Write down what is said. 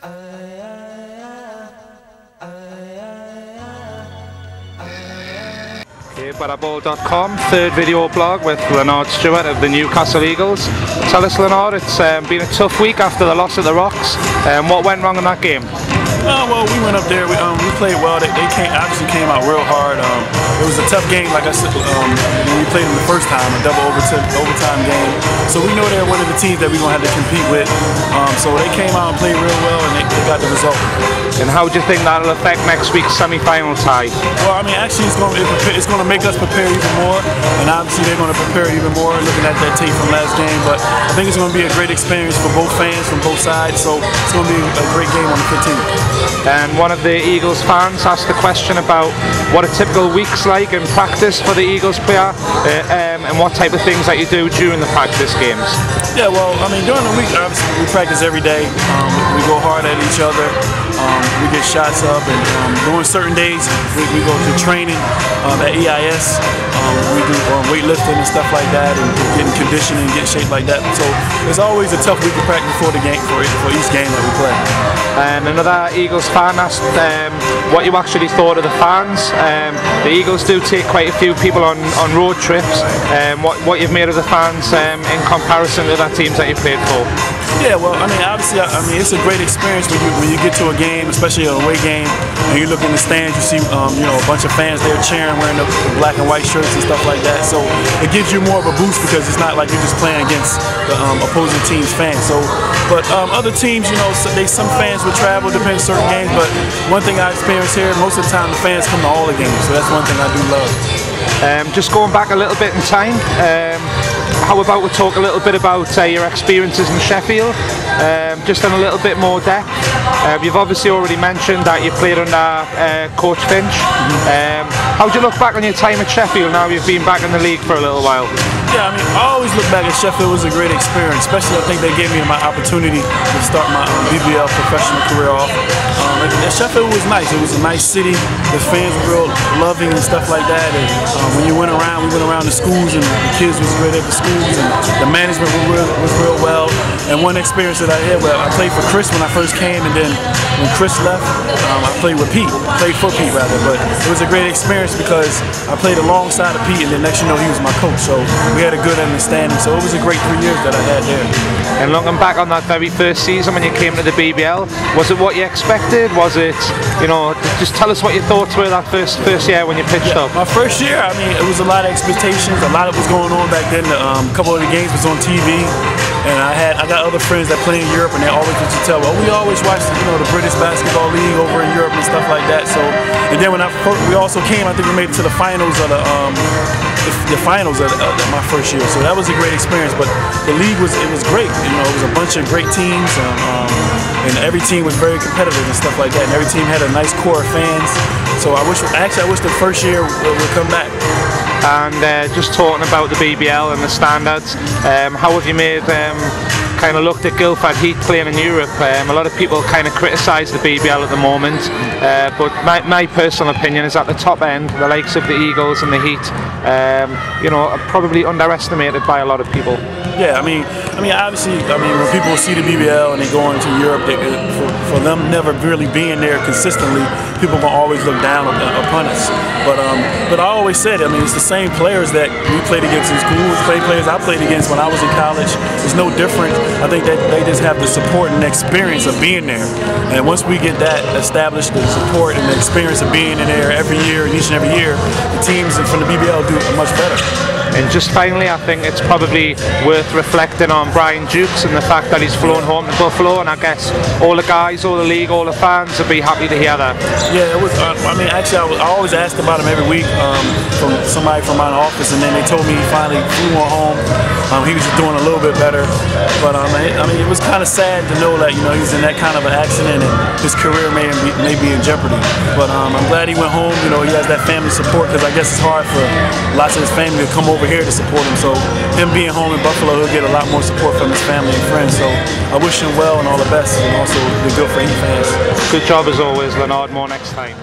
Okay, Badaball.com, third video blog with Lynard Stewart of the Newcastle Eagles. Tell us, Lynard, it's been a tough week after the loss at the Rocks. What went wrong in that game? Well, we went up there. We played well. They obviously came out real hard. It was a tough game, like I said. When we played them the first time, a double overtime game. So we know they're one of the teams that we're gonna have to compete with. So they came out and played real well, and they got the result. And how do you think that'll affect next week's semi-final tie? Well, I mean, actually, it's gonna make us prepare even more, and obviously they're gonna prepare even more, looking at that tape from last game. But I think it's gonna be a great experience for both fans from both sides. So it's gonna be a great game on the 15th. And one of the Eagles fans asked the question about what a typical week's like in practice for the Eagles player, and what type of things that you do during the practice games. Yeah, well, I mean, during the week, obviously, we practice every day. We go hard at each other. We get shots up, and during certain days, we go to training at EIS. We do weightlifting and stuff like that, and getting conditioning, get shape like that. So it's always a tough week of practice before the game, for each game that we play. And another Eagles fan asked what you actually thought of the fans. The Eagles do take quite a few people on road trips. What you've made of the fans in comparison to the teams that you played for? Yeah, well, I mean, obviously, it's a great experience when you get to a game, especially an away game, and you look in the stands, you see, a bunch of fans there cheering, wearing the black and white shirts and stuff like that. So it gives you more of a boost because it's not like you're just playing against the opposing team's fans. So, but other teams, some fans would travel, depends on certain games. But one thing I experience here, most of the time the fans come to all the games. So that's one thing I do love. Just going back a little bit in time, how about we talk a little bit about your experiences in Sheffield, just in a little bit more depth. You've obviously already mentioned that you played under Coach Finch. How do you look back on your time at Sheffield now you've been back in the league for a little while? Yeah, I mean, I always look back at Sheffield. It was a great experience, especially I think they gave me my opportunity to start my BBL professional career off. Sheffield was nice. It was a nice city. The fans were real loving and stuff like that. And when we went around the schools, and the kids was great at the schools, and the management was real well. And one experience that I had, well, I played for Chris when I first came, and then when Chris left, I played for Pete rather. But it was a great experience because I played alongside of Pete, and then next you know he was my coach. So we had a good understanding. So it was a great 3 years that I had there. And looking back on that very first season when you came to the BBL, was it what you expected? Was it, just tell us what your thoughts were that first year when you pitched up? My first year, I mean, it was a lot of expectations. A lot of what was going on back then. A couple of the games was on TV. And I got other friends that play in Europe, and they always used to tell me, we always watch the British Basketball League over in Europe and stuff like that. So, and then when we also came, I think we made it to the finals of the finals of my first year. So that was a great experience. But the league was great. It was a bunch of great teams, and every team was very competitive and stuff like that. And every team had a nice core of fans. So I wish the first year would come back. And just talking about the BBL and the standards, how have you made kind of looked at Guildford Heat playing in Europe? A lot of people kind of criticise the BBL at the moment, but my personal opinion is at the top end, the likes of the Eagles and the Heat, are probably underestimated by a lot of people. Yeah, I mean, obviously, when people see the BBL and they go into Europe, for them never really being there consistently, people gonna always look down upon us. But I always said, it's the same players that we played against in school, players I played against when I was in college. It's no different. I think that they just have the support and the experience of being there. And once we get that established, the support and the experience of being in there every year, each and every year, the teams from the BBL do much better. And just finally, I think it's probably worth reflecting on Brian Dukes and the fact that he's flown home to Buffalo, and I guess all the guys, all the league, all the fans would be happy to hear that. Yeah, it was. Actually, I always asked about him every week from somebody from my office, and then they told me he finally flew on home. He was just doing a little bit better, but it was kind of sad to know that he was in that kind of an accident and his career may be in jeopardy. But I'm glad he went home. He has that family support, because I guess it's hard for lots of his family to come over here to support him. So him being home in Buffalo, he'll get a lot more support from his family and friends. So I wish him well and all the best, and also the Guildford Heat fans. Good job as always, Lynard. More next time.